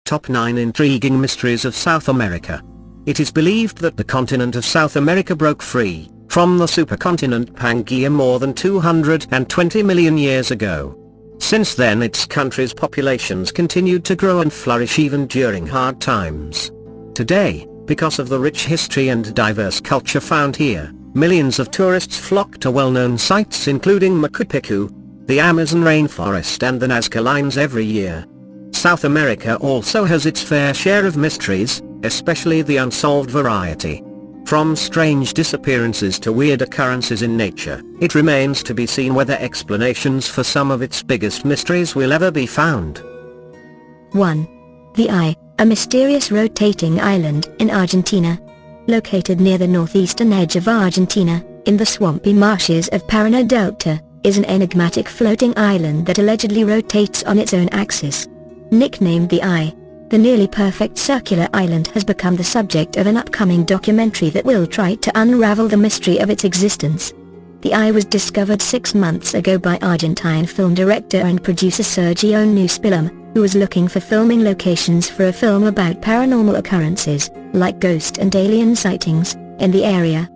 Top 9 Intriguing Mysteries of South America. It is believed that the continent of South America broke free from the supercontinent Pangaea more than 220 million years ago. Since then its country's populations continued to grow and flourish even during hard times. Today, because of the rich history and diverse culture found here, millions of tourists flock to well-known sites including Machu Picchu, the Amazon rainforest and the Nazca Lines every year. South America also has its fair share of mysteries, especially the unsolved variety. From strange disappearances to weird occurrences in nature, it remains to be seen whether explanations for some of its biggest mysteries will ever be found. 1. The Eye, a mysterious rotating island in Argentina. Located near the northeastern edge of Argentina, in the swampy marshes of Paraná Delta, is an enigmatic floating island that allegedly rotates on its own axis. Nicknamed the Eye, the nearly perfect circular island has become the subject of an upcoming documentary that will try to unravel the mystery of its existence. The Eye was discovered 6 months ago by Argentine film director and producer Sergio Nuspilum, who was looking for filming locations for a film about paranormal occurrences, like ghost and alien sightings, in the area.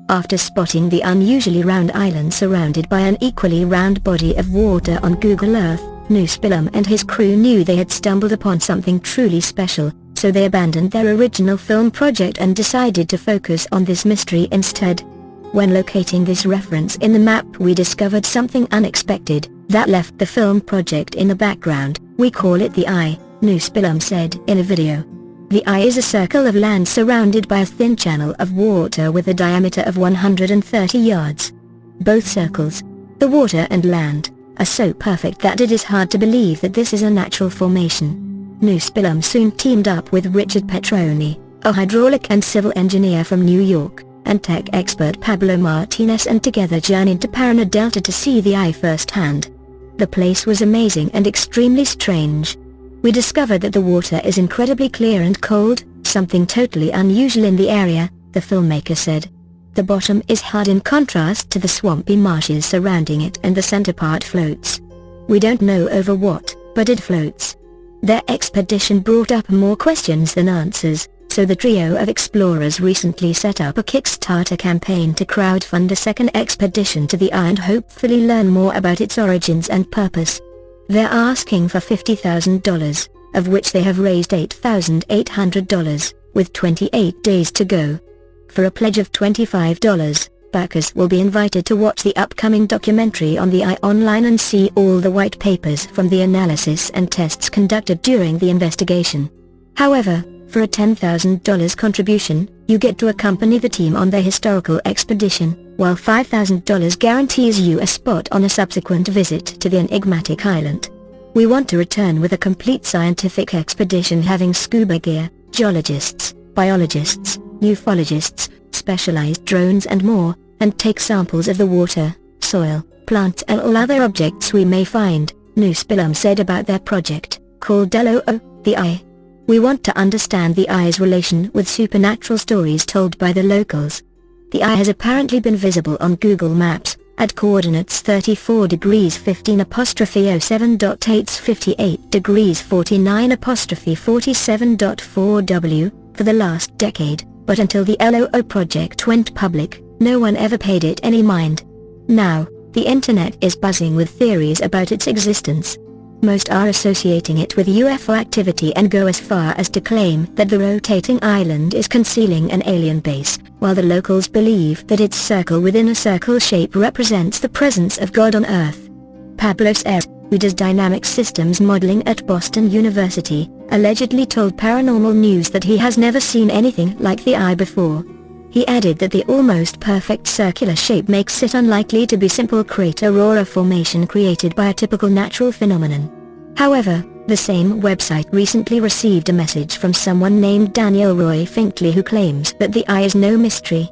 After spotting the unusually round island surrounded by an equally round body of water on Google Earth, Nuspilum and his crew knew they had stumbled upon something truly special, so they abandoned their original film project and decided to focus on this mystery instead. When locating this reference in the map we discovered something unexpected, that left the film project in the background. We call it the Eye, Nuspilum said in a video. The Eye is a circle of land surrounded by a thin channel of water with a diameter of 130 yards. Both circles, the water and land, are so perfect that it is hard to believe that this is a natural formation. Nuspilum soon teamed up with Richard Petroni, a hydraulic and civil engineer from New York, and tech expert Pablo Martinez, and together journeyed to Paraná Delta to see the Eye firsthand. The place was amazing and extremely strange. We discovered that the water is incredibly clear and cold, something totally unusual in the area, the filmmaker said. The bottom is hard in contrast to the swampy marshes surrounding it, and the center part floats. We don't know over what, but it floats. Their expedition brought up more questions than answers, so the trio of explorers recently set up a Kickstarter campaign to crowdfund a second expedition to the Eye and hopefully learn more about its origins and purpose. They're asking for $50,000, of which they have raised $8,800, with 28 days to go. For a pledge of $25, backers will be invited to watch the upcoming documentary on the Eye online and see all the white papers from the analysis and tests conducted during the investigation. However, for a $10,000 contribution, you get to accompany the team on their historical expedition, while $5,000 guarantees you a spot on a subsequent visit to the enigmatic island. We want to return with a complete scientific expedition having scuba gear, geologists, biologists, ufologists, specialized drones and more, and take samples of the water, soil, plants and all other objects we may find, Nuspilum said about their project, called the Eye. We want to understand the Eye's relation with supernatural stories told by the locals. The Eye has apparently been visible on Google Maps, at coordinates 34 degrees 15 '07.8's 58 degrees 49 '47.4 W, for the last decade, but until the LOO project went public, no one ever paid it any mind. Now, the internet is buzzing with theories about its existence. Most are associating it with UFO activity and go as far as to claim that the rotating island is concealing an alien base, while the locals believe that its circle within a circle shape represents the presence of God on Earth. Pablo Serra, who does dynamic systems modeling at Boston University, allegedly told Paranormal News that he has never seen anything like the Eye before. He added that the almost perfect circular shape makes it unlikely to be simple crater or a formation created by a typical natural phenomenon. However, the same website recently received a message from someone named Daniel Roy Finkley who claims that the Eye is no mystery.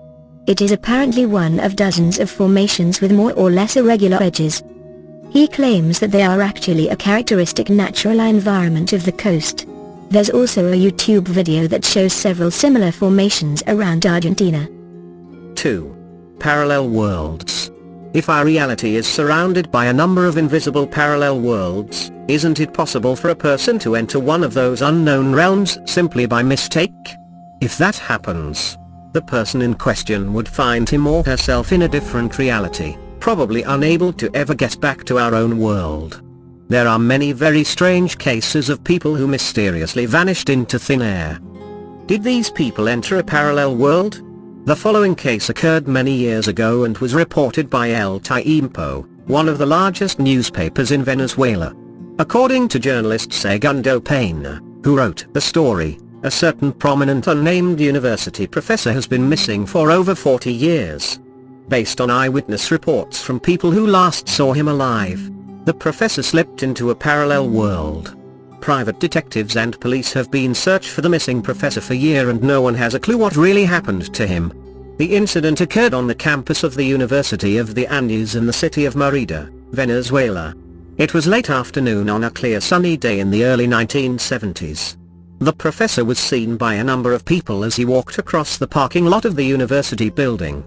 It is apparently one of dozens of formations with more or less irregular edges. He claims that they are actually a characteristic natural environment of the coast. There's also a YouTube video that shows several similar formations around Argentina. 2. Parallel worlds. If our reality is surrounded by a number of invisible parallel worlds, isn't it possible for a person to enter one of those unknown realms simply by mistake? If that happens, the person in question would find him or herself in a different reality, probably unable to ever get back to our own world. There are many very strange cases of people who mysteriously vanished into thin air. Did these people enter a parallel world? The following case occurred many years ago and was reported by El Tiempo, one of the largest newspapers in Venezuela. According to journalist Segundo Pena, who wrote the story, a certain prominent unnamed university professor has been missing for over 40 years. Based on eyewitness reports from people who last saw him alive, the professor slipped into a parallel world. Private detectives and police have been searching for the missing professor for years and no one has a clue what really happened to him. The incident occurred on the campus of the University of the Andes in the city of Mérida, Venezuela. It was late afternoon on a clear sunny day in the early 1970s. The professor was seen by a number of people as he walked across the parking lot of the university building.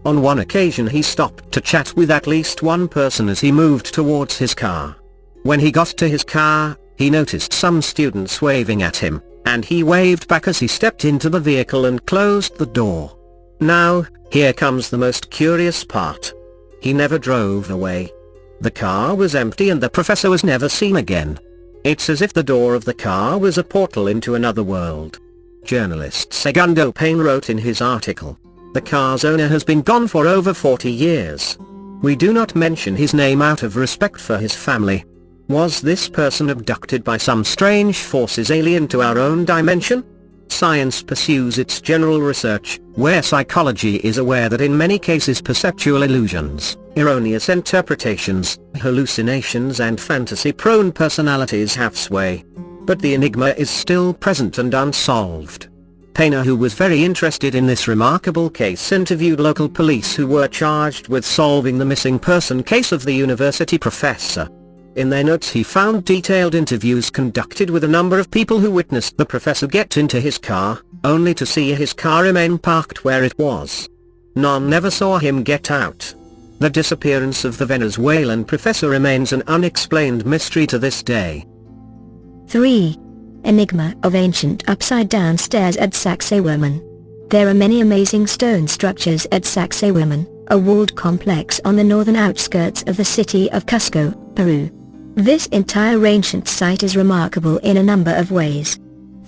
On one occasion he stopped to chat with at least one person as he moved towards his car. When he got to his car, he noticed some students waving at him, and he waved back as he stepped into the vehicle and closed the door. Now, here comes the most curious part. He never drove away. The car was empty and the professor was never seen again. It's as if the door of the car was a portal into another world. Journalist Segundo Payne wrote in his article, "The car's owner has been gone for over 40 years. We do not mention his name out of respect for his family. Was this person abducted by some strange forces alien to our own dimension? Science pursues its general research, where psychology is aware that in many cases perceptual illusions, erroneous interpretations, hallucinations and fantasy-prone personalities have sway. But the enigma is still present and unsolved." Pena, who was very interested in this remarkable case, interviewed local police who were charged with solving the missing person case of the university professor. In their notes he found detailed interviews conducted with a number of people who witnessed the professor get into his car, only to see his car remain parked where it was. None never saw him get out. The disappearance of the Venezuelan professor remains an unexplained mystery to this day. 3. Enigma of ancient upside-down stairs at Sacsayhuaman. There are many amazing stone structures at Sacsayhuaman, a walled complex on the northern outskirts of the city of Cusco, Peru. This entire ancient site is remarkable in a number of ways.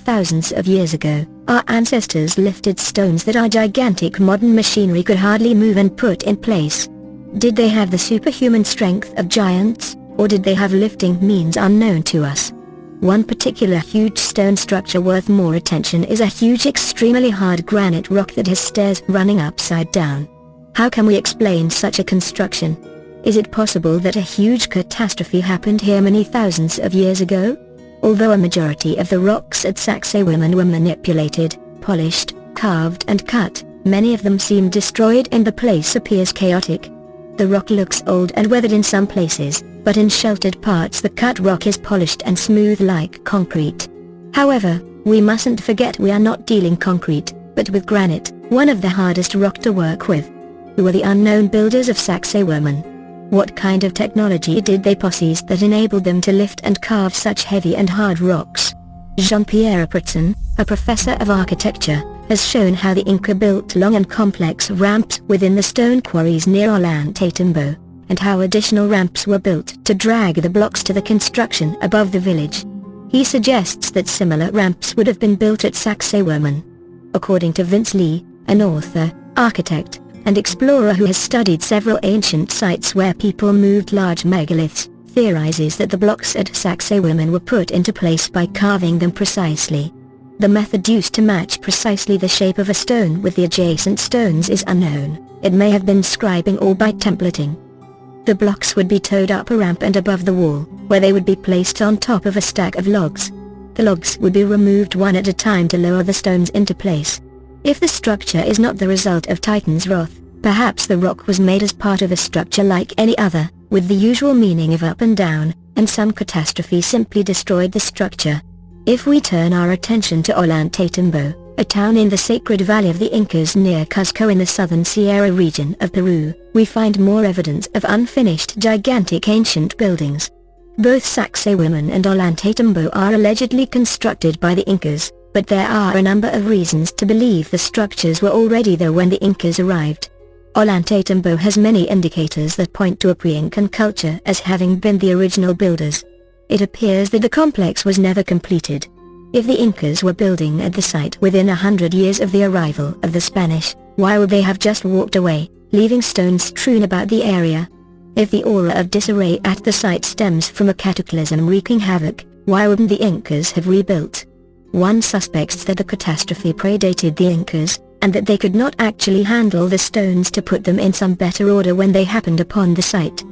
Thousands of years ago, our ancestors lifted stones that our gigantic modern machinery could hardly move and put in place. Did they have the superhuman strength of giants, or did they have lifting means unknown to us? One particular huge stone structure worth more attention is a huge extremely hard granite rock that has stairs running upside down. How can we explain such a construction? Is it possible that a huge catastrophe happened here many thousands of years ago? Although a majority of the rocks at Sacsayhuaman were manipulated, polished, carved and cut, many of them seem destroyed and the place appears chaotic. The rock looks old and weathered in some places, but in sheltered parts the cut rock is polished and smooth like concrete. However, we mustn't forget we are not dealing concrete, but with granite, one of the hardest rock to work with. Who are the unknown builders of Sacsayhuaman? What kind of technology did they possess that enabled them to lift and carve such heavy and hard rocks? Jean-Pierre Pritson, a professor of architecture, has shown how the Inca built long and complex ramps within the stone quarries near Ollantaytambo, and how additional ramps were built to drag the blocks to the construction above the village. He suggests that similar ramps would have been built at Sacsayhuaman. According to Vince Lee, an author, architect, and explorer who has studied several ancient sites where people moved large megaliths, theorizes that the blocks at Sacsayhuaman were put into place by carving them precisely. The method used to match precisely the shape of a stone with the adjacent stones is unknown. It may have been scribing or by templating. The blocks would be towed up a ramp and above the wall, where they would be placed on top of a stack of logs. The logs would be removed one at a time to lower the stones into place. If the structure is not the result of Titan's wrath, perhaps the rock was made as part of a structure like any other, with the usual meaning of up and down, and some catastrophe simply destroyed the structure. If we turn our attention to Ollantaytambo, a town in the Sacred Valley of the Incas near Cuzco in the southern Sierra region of Peru, we find more evidence of unfinished gigantic ancient buildings. Both Sacsayhuaman and Ollantaytambo are allegedly constructed by the Incas, but there are a number of reasons to believe the structures were already there when the Incas arrived. Ollantaytambo has many indicators that point to a pre-Incan culture as having been the original builders. It appears that the complex was never completed. If the Incas were building at the site within 100 years of the arrival of the Spanish, why would they have just walked away, leaving stones strewn about the area? If the aura of disarray at the site stems from a cataclysm wreaking havoc, why wouldn't the Incas have rebuilt? One suspects that the catastrophe predated the Incas, and that they could not actually handle the stones to put them in some better order when they happened upon the site.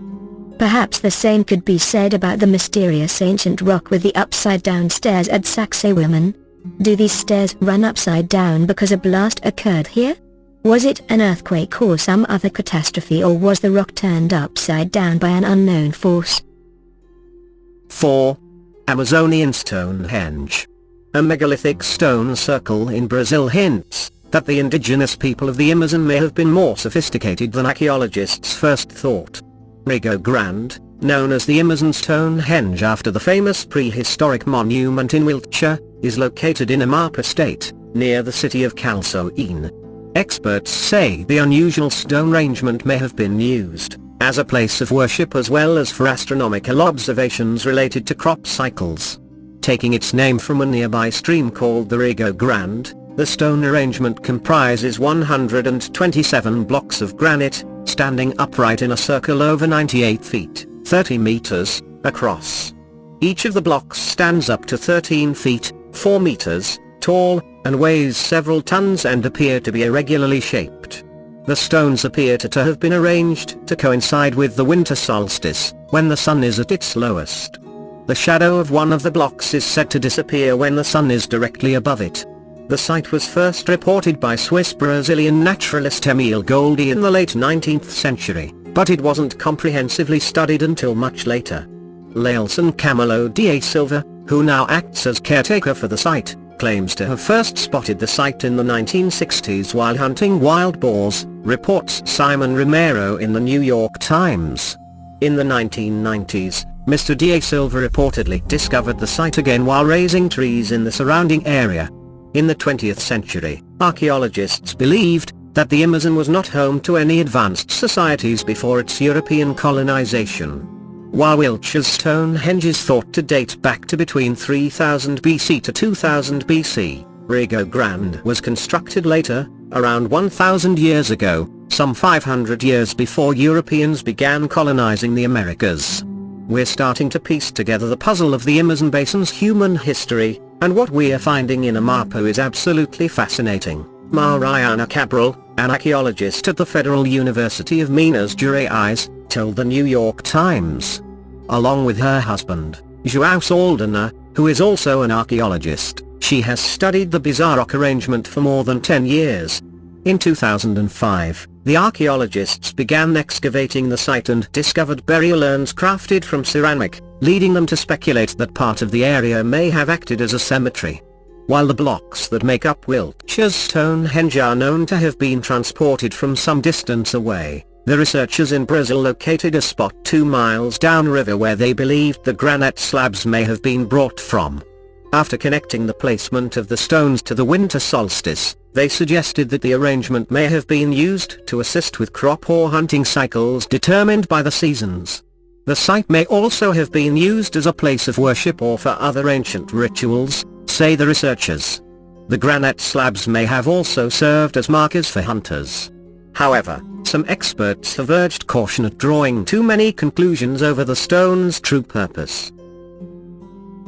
Perhaps the same could be said about the mysterious ancient rock with the upside-down stairs at Sacsayhuaman. Do these stairs run upside down because a blast occurred here? Was it an earthquake or some other catastrophe, or was the rock turned upside down by an unknown force? 4. Amazonian Stonehenge. A megalithic stone circle in Brazil hints that the indigenous people of the Amazon may have been more sophisticated than archaeologists first thought. Rio Grande, known as the Amazon Stonehenge after the famous prehistoric monument in Wiltshire, is located in Amapá State, near the city of Calçoene. Experts say the unusual stone arrangement may have been used as a place of worship as well as for astronomical observations related to crop cycles. Taking its name from a nearby stream called the Rio Grande, the stone arrangement comprises 127 blocks of granite, standing upright in a circle over 98 feet, 30 meters, across. Each of the blocks stands up to 13 feet, 4 meters, tall, and weighs several tons and appear to be irregularly shaped. The stones appear to have been arranged to coincide with the winter solstice, when the sun is at its lowest. The shadow of one of the blocks is said to disappear when the sun is directly above it. The site was first reported by Swiss-Brazilian naturalist Emile Goldie in the late 19th century, but it wasn't comprehensively studied until much later. Leilson Camilo da Silva, who now acts as caretaker for the site, claims to have first spotted the site in the 1960s while hunting wild boars, reports Simon Romero in the New York Times. In the 1990s, Mr. da Silva reportedly discovered the site again while raising trees in the surrounding area. In the 20th century, archaeologists believed that the Amazon was not home to any advanced societies before its European colonization. While Wiltshire's Stonehenge is thought to date back to between 3000 BC to 2000 BC, Rio Grande was constructed later, around 1000 years ago, some 500 years before Europeans began colonizing the Americas. We're starting to piece together the puzzle of the Amazon Basin's human history, and what we are finding in Amapá is absolutely fascinating. Mariana Cabral, an archaeologist at the Federal University of Minas Gerais, told the New York Times. Along with her husband, João Saldanha, who is also an archaeologist, she has studied the bizarre rock arrangement for more than 10 years. In 2005, the archaeologists began excavating the site and discovered burial urns crafted from ceramic, leading them to speculate that part of the area may have acted as a cemetery. While the blocks that make up Wiltshire's Stonehenge are known to have been transported from some distance away, the researchers in Brazil located a spot 2 miles downriver where they believed the granite slabs may have been brought from. After connecting the placement of the stones to the winter solstice, they suggested that the arrangement may have been used to assist with crop or hunting cycles determined by the seasons. The site may also have been used as a place of worship or for other ancient rituals, say the researchers. The granite slabs may have also served as markers for hunters. However, some experts have urged caution at drawing too many conclusions over the stone's true purpose.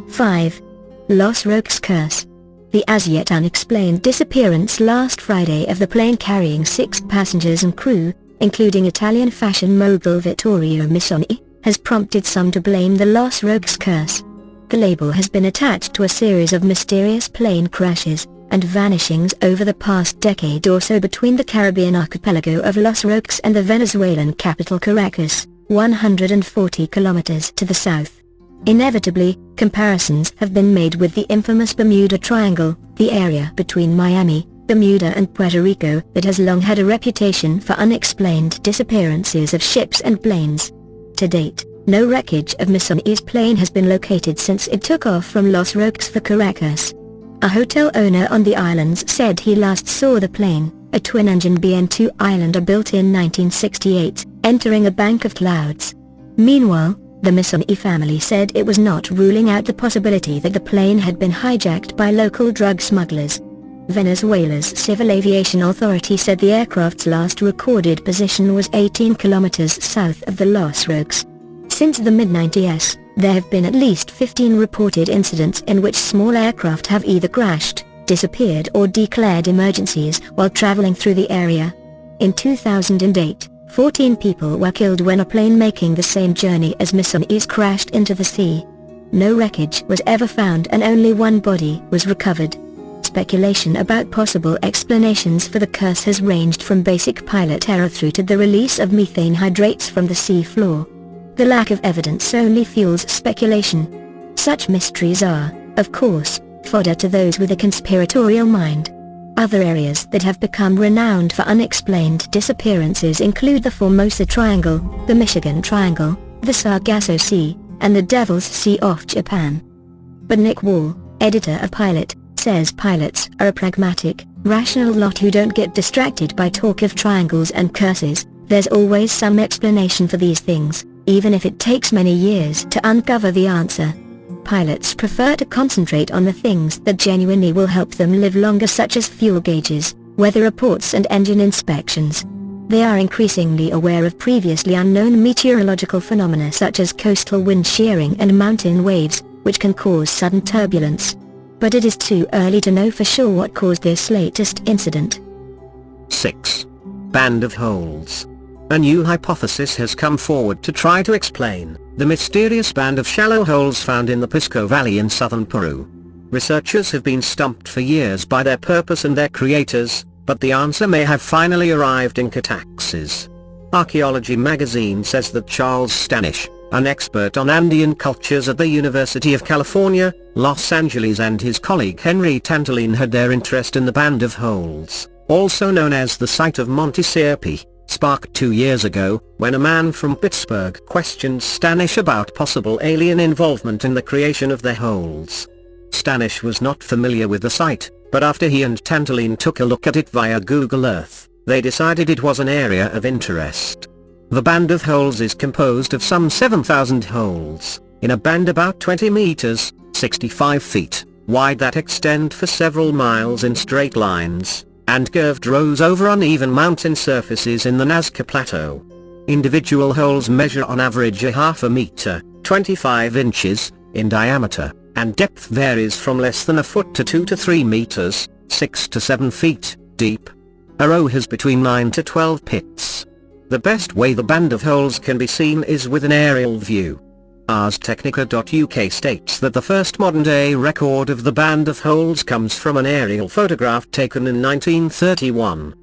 5. Los Roques Curse. The as-yet unexplained disappearance last Friday of the plane carrying 6 passengers and crew, including Italian fashion mogul Vittorio Missoni, has prompted some to blame the Los Roques Curse. The label has been attached to a series of mysterious plane crashes and vanishings over the past decade or so between the Caribbean archipelago of Los Roques and the Venezuelan capital Caracas, 140 kilometers to the south. Inevitably, comparisons have been made with the infamous Bermuda Triangle, the area between Miami, Bermuda and Puerto Rico that has long had a reputation for unexplained disappearances of ships and planes. To date, no wreckage of Misomi's plane has been located since it took off from Los Roques for Caracas. A hotel owner on the islands said he last saw the plane, a twin-engine BN-2 Islander built in 1968, entering a bank of clouds. Meanwhile, the Misomi family said it was not ruling out the possibility that the plane had been hijacked by local drug smugglers. Venezuela's Civil Aviation Authority said the aircraft's last recorded position was 18 kilometers south of the Los Roques. Since the mid-90s, there have been at least 15 reported incidents in which small aircraft have either crashed, disappeared or declared emergencies while traveling through the area. In 2008, 14 people were killed when a plane making the same journey as Misomi's crashed into the sea. No wreckage was ever found and only one body was recovered. Speculation about possible explanations for the curse has ranged from basic pilot error through to the release of methane hydrates from the sea floor. The lack of evidence only fuels speculation. Such mysteries are, of course, fodder to those with a conspiratorial mind. Other areas that have become renowned for unexplained disappearances include the Formosa Triangle, the Michigan Triangle, the Sargasso Sea, and the Devil's Sea off Japan. But Nick Wall, editor of Pilot, says pilots are a pragmatic, rational lot who don't get distracted by talk of triangles and curses. There's always some explanation for these things, even if it takes many years to uncover the answer. Pilots prefer to concentrate on the things that genuinely will help them live longer, such as fuel gauges, weather reports and engine inspections. They are increasingly aware of previously unknown meteorological phenomena such as coastal wind shearing and mountain waves, which can cause sudden turbulence. But it is too early to know for sure what caused this latest incident. 6. Band of Holes. A new hypothesis has come forward to try to explain the mysterious band of shallow holes found in the Pisco Valley in southern Peru. Researchers have been stumped for years by their purpose and their creators, but the answer may have finally arrived in Cataxes. Archaeology magazine says that Charles Stanish, an expert on Andean cultures at the University of California, Los Angeles, and his colleague Henry Tantalin had their interest in the Band of Holes, also known as the site of Monte Sierpe, sparked 2 years ago, when a man from Pittsburgh questioned Stanish about possible alien involvement in the creation of the holes. Stanish was not familiar with the site, but after he and Tantalin took a look at it via Google Earth, they decided it was an area of interest. The Band of Holes is composed of some 7,000 holes, in a band about 20 meters, 65 feet, wide that extend for several miles in straight lines, and curved rows over uneven mountain surfaces in the Nazca Plateau. Individual holes measure on average a half a meter, 25 inches, in diameter, and depth varies from less than a foot to 2 to 3 meters, 6 to 7 feet, deep. A row has between 9 to 12 pits. The best way the Band of Holes can be seen is with an aerial view. ArsTechnica.uk states that the first modern-day record of the Band of Holes comes from an aerial photograph taken in 1931.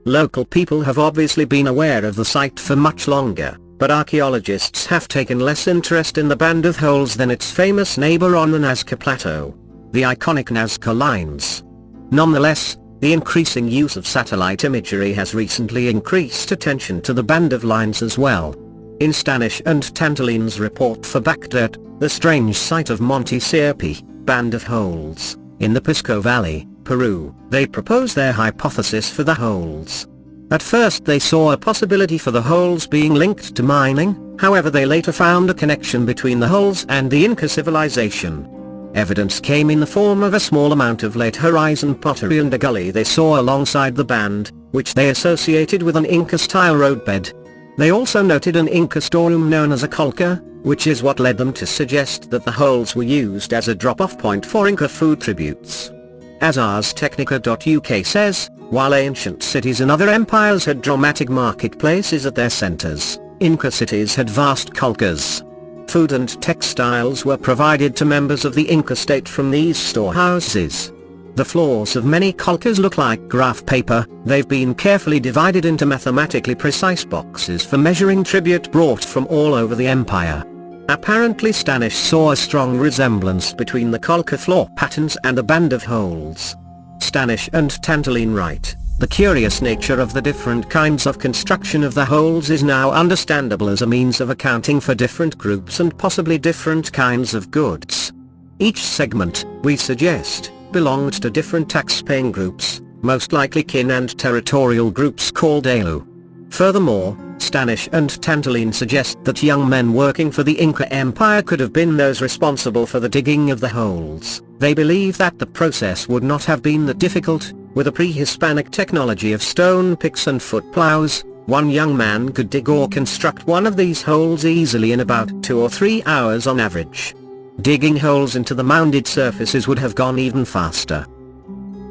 Local people have obviously been aware of the site for much longer, but archaeologists have taken less interest in the Band of Holes than its famous neighbor on the Nazca Plateau, the iconic Nazca Lines. Nonetheless, the increasing use of satellite imagery has recently increased attention to the Band of Lines as well. In Stanish and Tantalin's report for Backdirt, the strange site of Monte Sierpe, Band of Holes, in the Pisco Valley, Peru, they propose their hypothesis for the holes. At first they saw a possibility for the holes being linked to mining, however they later found a connection between the holes and the Inca civilization. Evidence came in the form of a small amount of late horizon pottery and a gully they saw alongside the band, which they associated with an Inca-style roadbed. They also noted an Inca storeroom known as a colca, which is what led them to suggest that the holes were used as a drop-off point for Inca food tributes. As ArsTechnica.uk says, while ancient cities and other empires had dramatic marketplaces at their centers, Inca cities had vast colcas. Food and textiles were provided to members of the Inca state from these storehouses. The floors of many colcas look like graph paper. They've been carefully divided into mathematically precise boxes for measuring tribute brought from all over the empire. Apparently Stanish saw a strong resemblance between the colcha floor patterns and the band of holes. Stanish and Tantaline write, "The curious nature of the different kinds of construction of the holes is now understandable as a means of accounting for different groups and possibly different kinds of goods. Each segment, we suggest, belonged to different tax-paying groups, most likely kin and territorial groups called Alu." Furthermore, Stanish and Tantaline suggest that young men working for the Inca Empire could have been those responsible for the digging of the holes. They believe that the process would not have been that difficult. With a pre-Hispanic technology of stone picks and foot plows, one young man could dig or construct one of these holes easily in about 2 or 3 hours on average. Digging holes into the mounded surfaces would have gone even faster.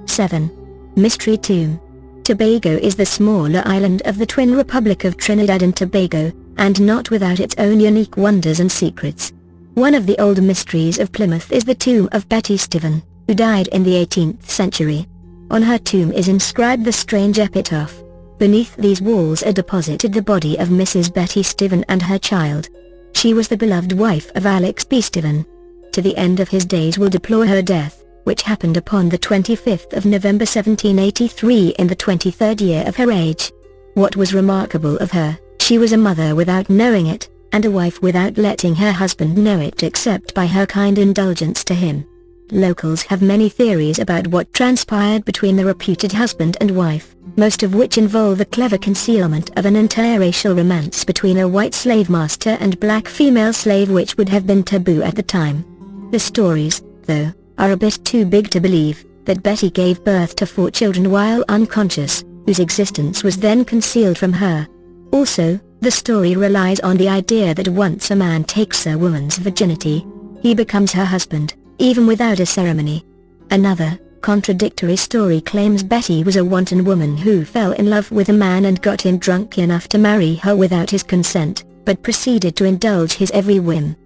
7. Mystery Tomb. Tobago is the smaller island of the twin Republic of Trinidad and Tobago, and not without its own unique wonders and secrets. One of the old mysteries of Plymouth is the tomb of Betty Stephen, who died in the 18th century. On her tomb is inscribed the strange epitaph. Beneath these walls are deposited the body of Mrs. Betty Stephen and her child. She was the beloved wife of Alex B. Stephen. To the end of his days will deplore her death, which happened upon the 25th of November 1783 in the 23rd year of her age. What was remarkable of her, she was a mother without knowing it, and a wife without letting her husband know it except by her kind indulgence to him. Locals have many theories about what transpired between the reputed husband and wife, most of which involve the clever concealment of an interracial romance between a white slave master and black female slave which would have been taboo at the time. The stories, though, are a bit too big to believe, that Betty gave birth to 4 children while unconscious, whose existence was then concealed from her. Also, the story relies on the idea that once a man takes a woman's virginity, he becomes her husband, even without a ceremony. Another, contradictory story claims Betty was a wanton woman who fell in love with a man and got him drunk enough to marry her without his consent, but proceeded to indulge his every whim.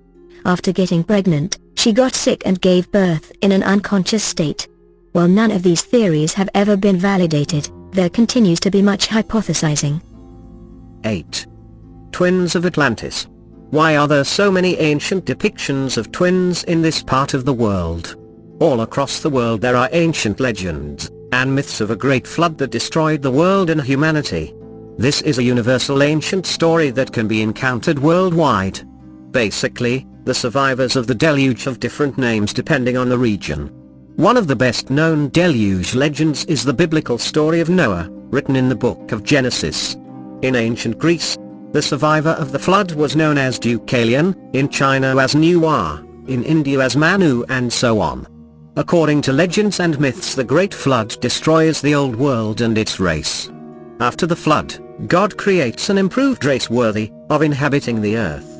After getting pregnant, she got sick and gave birth in an unconscious state. While none of these theories have ever been validated, there continues to be much hypothesizing. 8. Twins of Atlantis. Why are there so many ancient depictions of twins in this part of the world? All across the world there are ancient legends and myths of a great flood that destroyed the world and humanity. This is a universal ancient story that can be encountered worldwide. Basically, the survivors of the deluge have different names depending on the region. One of the best known deluge legends is the biblical story of Noah, written in the book of Genesis. In ancient Greece, the survivor of the flood was known as Deucalion, in China as Nuwa, in India as Manu, and so on. According to legends and myths, the Great Flood destroys the old world and its race. After the flood, God creates an improved race worthy of inhabiting the earth.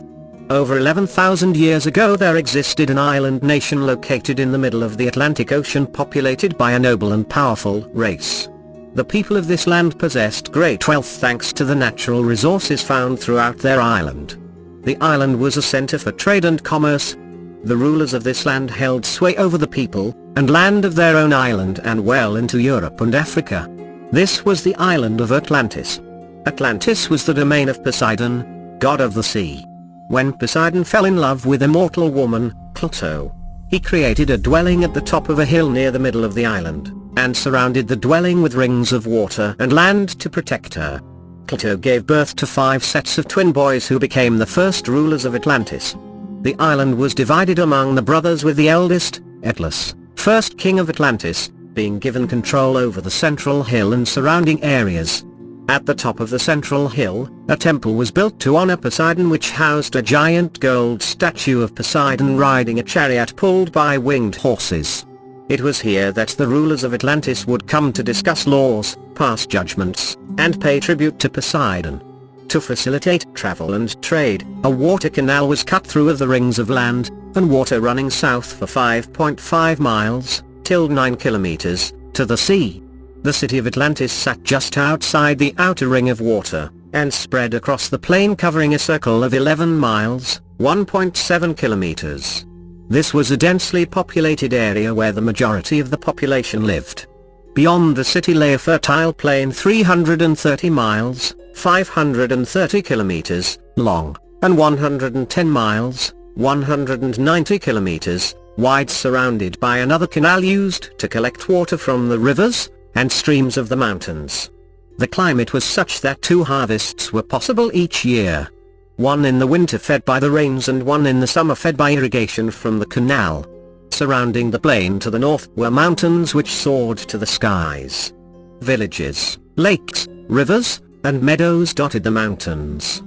Over 11,000 years ago there existed an island nation located in the middle of the Atlantic Ocean populated by a noble and powerful race. The people of this land possessed great wealth thanks to the natural resources found throughout their island. The island was a center for trade and commerce. The rulers of this land held sway over the people and land of their own island and well into Europe and Africa. This was the island of Atlantis. Atlantis was the domain of Poseidon, god of the sea. When Poseidon fell in love with a mortal woman, Pluto, he created a dwelling at the top of a hill near the middle of the island, and surrounded the dwelling with rings of water and land to protect her. Pluto gave birth to 5 sets of twin boys who became the first rulers of Atlantis. The island was divided among the brothers, with the eldest, Atlas, first king of Atlantis, being given control over the central hill and surrounding areas. At the top of the central hill, a temple was built to honor Poseidon, which housed a giant gold statue of Poseidon riding a chariot pulled by winged horses. It was here that the rulers of Atlantis would come to discuss laws, pass judgments, and pay tribute to Poseidon. To facilitate travel and trade, a water canal was cut through the rings of land, and water running south for 5.5 miles, till 9 kilometers, to the sea. The city of Atlantis sat just outside the outer ring of water, and spread across the plain covering a circle of 11 miles, 1.7 kilometers. This was a densely populated area where the majority of the population lived. Beyond the city lay a fertile plain 330 miles, 530 kilometers, long, and 110 miles, 190 kilometers, wide, surrounded by another canal used to collect water from the rivers and streams of the mountains. The climate was such that 2 harvests were possible each year. One in the winter fed by the rains and one in the summer fed by irrigation from the canal. Surrounding the plain to the north were mountains which soared to the skies. Villages, lakes, rivers, and meadows dotted the mountains.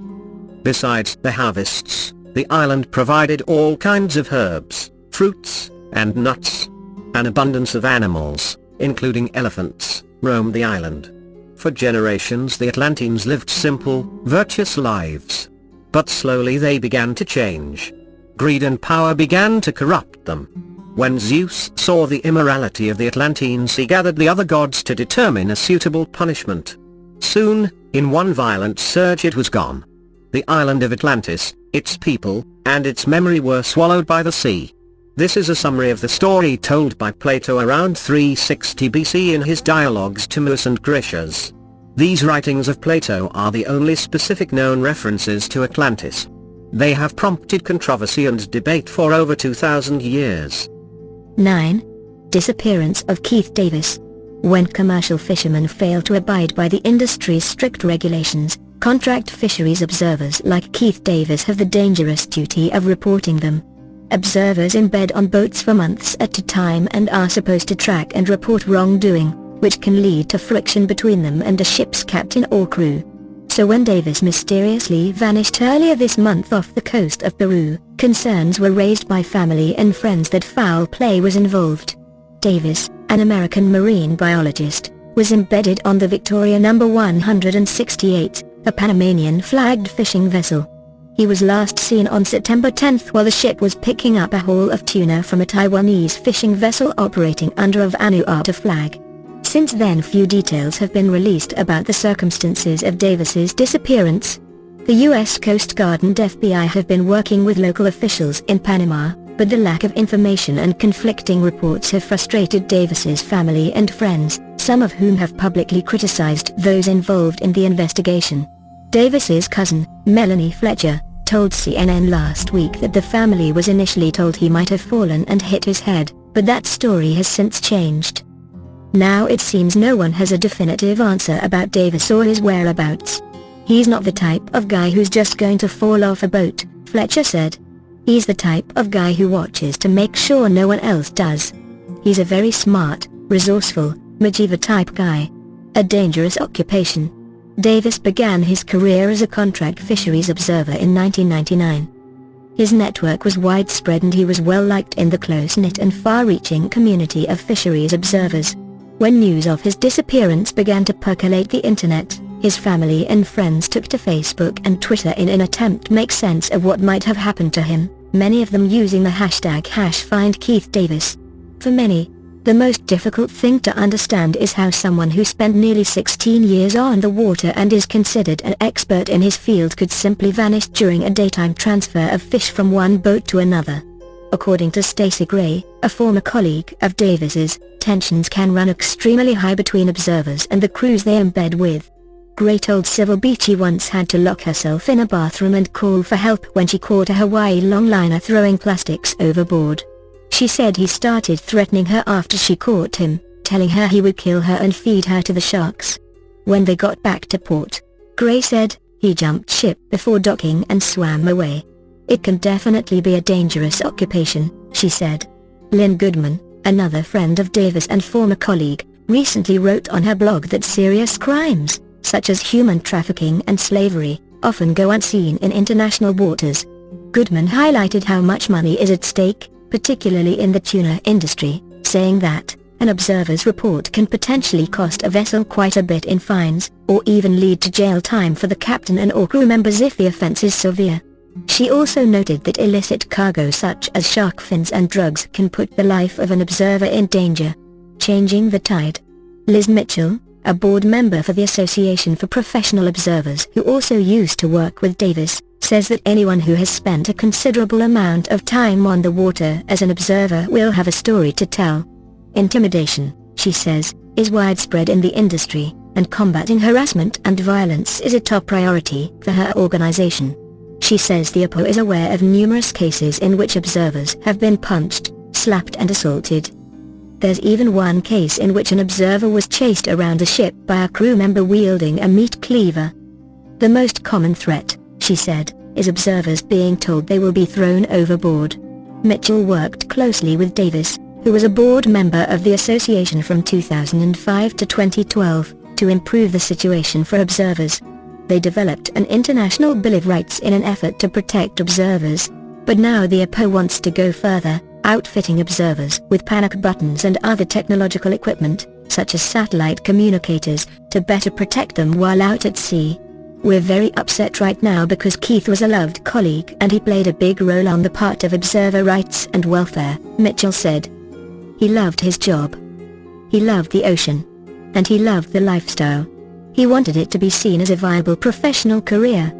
Besides the harvests, the island provided all kinds of herbs, fruits, and nuts. An abundance of animals, including elephants, roamed the island. For generations the Atlanteans lived simple, virtuous lives. But slowly they began to change. Greed and power began to corrupt them. When Zeus saw the immorality of the Atlanteans, he gathered the other gods to determine a suitable punishment. Soon, in one violent surge, it was gone. The island of Atlantis, its people, and its memory were swallowed by the sea. This is a summary of the story told by Plato around 360 BC in his dialogues Timaeus and Critias. These writings of Plato are the only specific known references to Atlantis. They have prompted controversy and debate for over 2,000 years. 9. Disappearance of Keith Davis. When commercial fishermen fail to abide by the industry's strict regulations, contract fisheries observers like Keith Davis have the dangerous duty of reporting them. Observers embed on boats for months at a time and are supposed to track and report wrongdoing, which can lead to friction between them and a ship's captain or crew. So when Davis mysteriously vanished earlier this month off the coast of Peru, concerns were raised by family and friends that foul play was involved. Davis, an American marine biologist, was embedded on the Victoria No. 168, a Panamanian-flagged fishing vessel. He was last seen on September 10 while the ship was picking up a haul of tuna from a Taiwanese fishing vessel operating under a Vanuatu flag. Since then few details have been released about the circumstances of Davis's disappearance. The U.S. Coast Guard and FBI have been working with local officials in Panama, but the lack of information and conflicting reports have frustrated Davis's family and friends, some of whom have publicly criticized those involved in the investigation. Davis's cousin, Melanie Fletcher, told CNN last week that the family was initially told he might have fallen and hit his head, but that story has since changed. Now it seems no one has a definitive answer about Davis or his whereabouts. He's not the type of guy who's just going to fall off a boat, Fletcher said. He's the type of guy who watches to make sure no one else does. He's a very smart, resourceful, MacGyver-type guy. A dangerous occupation. Davis began his career as a contract fisheries observer in 1999. His network was widespread and he was well liked in the close-knit and far-reaching community of fisheries observers. When news of his disappearance began to percolate the internet, his family and friends took to Facebook and Twitter in an attempt to make sense of what might have happened to him, many of them using the hashtag #FindKeithDavis. For many, the most difficult thing to understand is how someone who spent nearly 16 years on the water and is considered an expert in his field could simply vanish during a daytime transfer of fish from one boat to another. According to Stacey Gray, a former colleague of Davis's, tensions can run extremely high between observers and the crews they embed with. Gray told Civil Beach he once had to lock herself in a bathroom and call for help when she caught a Hawaii longliner throwing plastics overboard. She said he started threatening her after she caught him, telling her he would kill her and feed her to the sharks. When they got back to port, Gray said, he jumped ship before docking and swam away. It can definitely be a dangerous occupation, she said. Lynn Goodman, another friend of Davis and former colleague, recently wrote on her blog that serious crimes, such as human trafficking and slavery, often go unseen in international waters. Goodman highlighted how much money is at stake, particularly in the tuna industry, saying that an observer's report can potentially cost a vessel quite a bit in fines, or even lead to jail time for the captain and or crew members if the offense is severe. She also noted that illicit cargo such as shark fins and drugs can put the life of an observer in danger. Changing the tide. Liz Mitchell, a board member for the Association for Professional Observers who also used to work with Davis, says that anyone who has spent a considerable amount of time on the water as an observer will have a story to tell. Intimidation, she says, is widespread in the industry, and combating harassment and violence is a top priority for her organization. She says the APO is aware of numerous cases in which observers have been punched, slapped and assaulted. There's even one case in which an observer was chased around the ship by a crew member wielding a meat cleaver. The most common threat, she said, is observers being told they will be thrown overboard. Mitchell worked closely with Davis, who was a board member of the association from 2005 to 2012, to improve the situation for observers. They developed an international Bill of Rights in an effort to protect observers, but now the APO wants to go further, outfitting observers with panic buttons and other technological equipment, such as satellite communicators, to better protect them while out at sea. We're very upset right now because Keith was a loved colleague and he played a big role on the part of observer rights and welfare, Mitchell said. He loved his job. He loved the ocean. And he loved the lifestyle. He wanted it to be seen as a viable professional career.